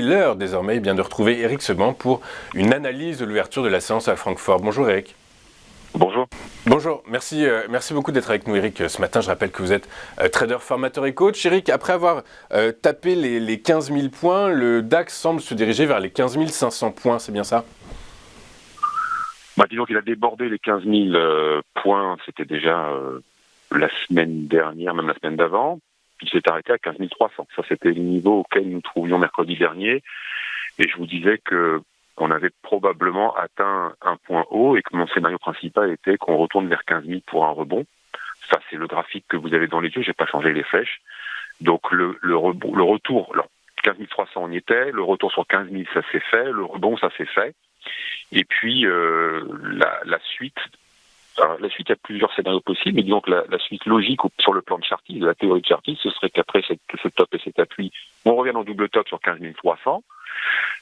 C'est l'heure désormais de retrouver Eric Segban pour une analyse de l'ouverture de la séance à Francfort. Bonjour Eric. Bonjour. Bonjour, merci beaucoup d'être avec nous Eric ce matin. Je rappelle que vous êtes trader, formateur et coach. Eric, après avoir tapé les 15 000 points, le DAX semble se diriger vers les 15 500 points, c'est bien ça? Disons qu'il a débordé les 15 000 points, c'était déjà la semaine dernière, même la semaine d'avant. Il s'est arrêté à 15 300. Ça, c'était le niveau auquel nous trouvions mercredi dernier. Et je vous disais qu'on avait probablement atteint un point haut et que mon scénario principal était qu'on retourne vers 15 000 pour un rebond. Ça, c'est le graphique que vous avez dans les yeux. J'ai pas changé les flèches. Donc, le retour, alors, 15 300, on y était. Le retour sur 15 000, ça s'est fait. Le rebond, ça s'est fait. Et puis, la suite... Alors, la suite, il y a plusieurs scénarios possibles, mais disons que la suite logique sur le plan de Chartis, de la théorie de Chartis, ce serait qu'après ce top et cet appui, on revienne en double top sur 15 300,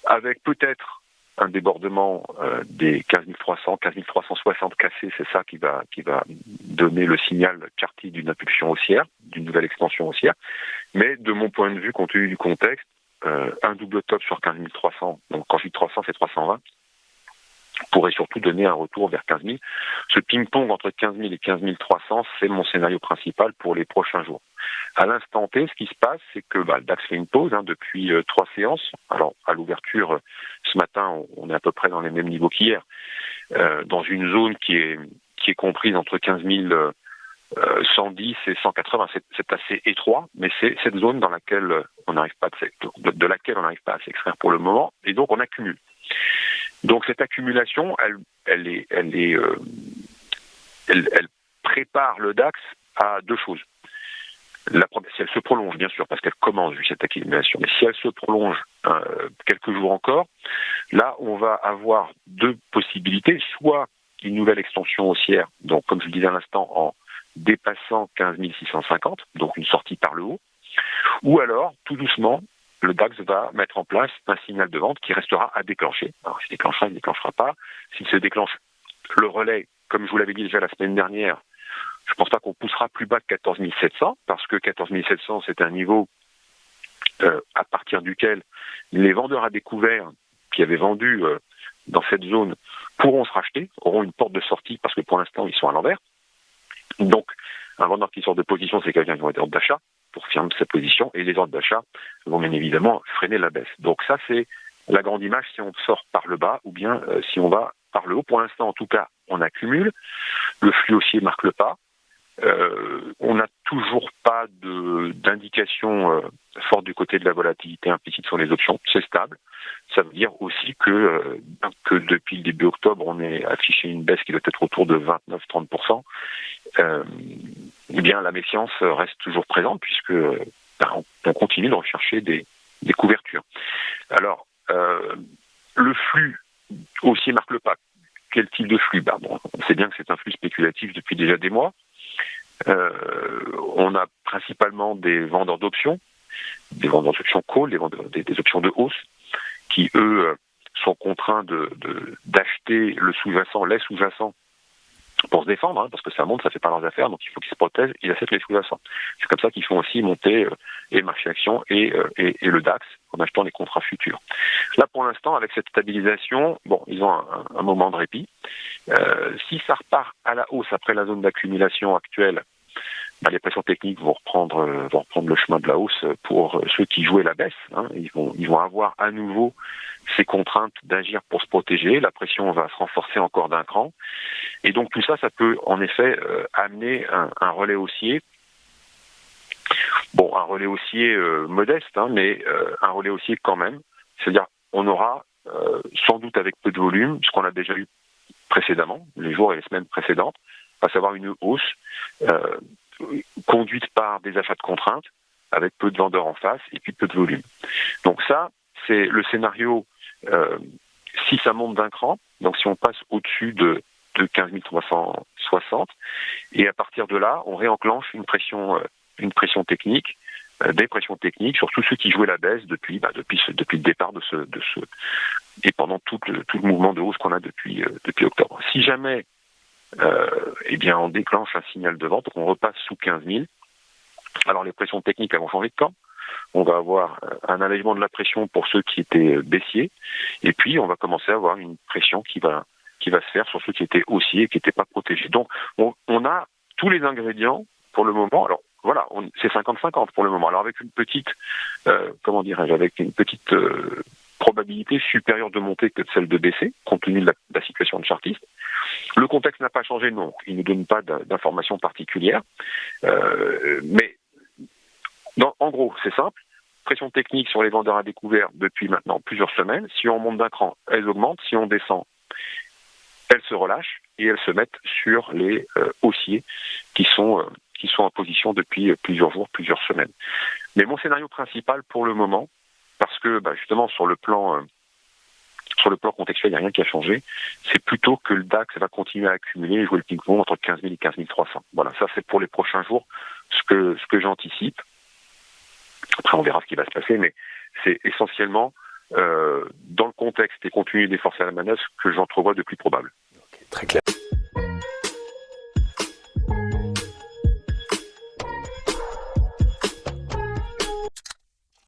avec peut-être un débordement des 15 300, 15 360 cassés, c'est ça qui va donner le signal Chartis d'une impulsion haussière, d'une nouvelle extension haussière. Mais de mon point de vue, compte tenu du contexte, un double top sur 15 300, donc quand je dis 300, c'est 320, pourrait surtout donner un retour vers 15 000. Ce ping-pong entre 15 000 et 15 300, c'est mon scénario principal pour les prochains jours. À l'instant T, ce qui se passe, c'est que le DAX fait une pause depuis 3 séances. Alors, à l'ouverture, ce matin, on est à peu près dans les mêmes niveaux qu'hier, dans une zone qui est comprise entre 15 110 et 180. C'est assez étroit, mais c'est cette zone dans laquelle on n'arrive pas de laquelle on n'arrive pas à s'extraire pour le moment, et donc on accumule. Donc cette accumulation, elle prépare le DAX à deux choses. La première, si elle se prolonge, bien sûr, parce qu'elle commence cette accumulation, mais si elle se prolonge quelques jours encore, là, on va avoir deux possibilités, soit une nouvelle extension haussière, donc comme je le disais à l'instant, en dépassant 15 650, donc une sortie par le haut, ou alors, tout doucement, le DAX va mettre en place un signal de vente qui restera à déclencher. Alors, s'il déclenchera, il ne déclenchera pas. S'il se déclenche le relais, comme je vous l'avais dit déjà la semaine dernière, je ne pense pas qu'on poussera plus bas que 14 700, parce que 14 700, c'est un niveau à partir duquel les vendeurs à découvert qui avaient vendu dans cette zone pourront se racheter, auront une porte de sortie, parce que pour l'instant, ils sont à l'envers. Donc, un vendeur qui sort de position, c'est quelqu'un qui va être ordre d'achat pour fermer sa position, et les ordres d'achat vont bien évidemment freiner la baisse. Donc ça, c'est la grande image si on sort par le bas ou bien si on va par le haut. Pour l'instant, en tout cas, on accumule. Le flux haussier marque le pas. On n'a toujours pas d'indication forte du côté de la volatilité implicite sur les options. C'est stable. Ça veut dire aussi que depuis le début octobre, on est affiché une baisse qui doit être autour de 29-30%. Eh bien, la méfiance reste toujours présente puisque on continue de rechercher des couvertures. Alors, le flux haussier marque le pas. Quel type de flux? On sait bien que c'est un flux spéculatif depuis déjà des mois. On a principalement des vendeurs d'options call, des options de hausse, qui eux sont contraints d'acheter les sous-jacents pour se défendre, parce que ça monte, ça fait pas leurs affaires, donc il faut qu'ils se protègent, ils achètent les sous-jacents. C'est comme ça qu'ils font aussi monter les marchés actions et le DAX en achetant les contrats futurs. Là, pour l'instant, avec cette stabilisation, ils ont un moment de répit. Si ça repart à la hausse après la zone d'accumulation actuelle, les pressions techniques vont reprendre le chemin de la hausse pour ceux qui jouaient la baisse. Ils vont avoir à nouveau ces contraintes d'agir pour se protéger. La pression va se renforcer encore d'un cran. Et donc tout ça, ça peut en effet amener un relais haussier. Un relais haussier modeste, mais un relais haussier quand même. C'est-à-dire, on aura sans doute avec peu de volume, ce qu'on a déjà eu précédemment, les jours et les semaines précédentes, à savoir une hausse conduite par des achats de contraintes, avec peu de vendeurs en face et puis peu de volume. Donc ça, c'est le scénario si ça monte d'un cran, donc si on passe au-dessus de 15 360, et à partir de là, on réenclenche une pression technique, des pressions techniques sur tous ceux qui jouaient la baisse depuis le départ de ce et pendant tout le mouvement de hausse qu'on a depuis octobre. Si jamais on déclenche un signal de vente, on repasse sous 15 000, alors les pressions techniques elles vont changer de camp. on va avoir un allègement de la pression pour ceux qui étaient baissiers, et puis on va commencer à avoir une pression qui va se faire sur ceux qui étaient haussiers et qui n'étaient pas protégés. Donc on a tous les ingrédients pour le moment. Alors voilà, c'est 50-50 pour le moment. Alors avec une petite, avec une petite probabilité supérieure de monter que de celle de baisser, compte tenu de la situation de chartiste. Le contexte n'a pas changé, non. Il ne donne pas d'informations particulières. Mais en gros, c'est simple. Pression technique sur les vendeurs à découvert depuis maintenant plusieurs semaines. Si on monte d'un cran, elles augmentent. Si on descend, elles se relâchent et elles se mettent sur les haussiers qui sont en position depuis plusieurs jours, plusieurs semaines. Mais mon scénario principal pour le moment, parce que justement sur le plan contextuel, il n'y a rien qui a changé, c'est plutôt que le DAX va continuer à accumuler et jouer le ping-pong entre 15 000 et 15 300. Voilà, ça c'est pour les prochains jours ce que j'anticipe. Après, on verra ce qui va se passer, mais c'est essentiellement dans le contexte et compte tenu des forces à la manœuvre que j'entrevois de plus probable. Okay, très clair.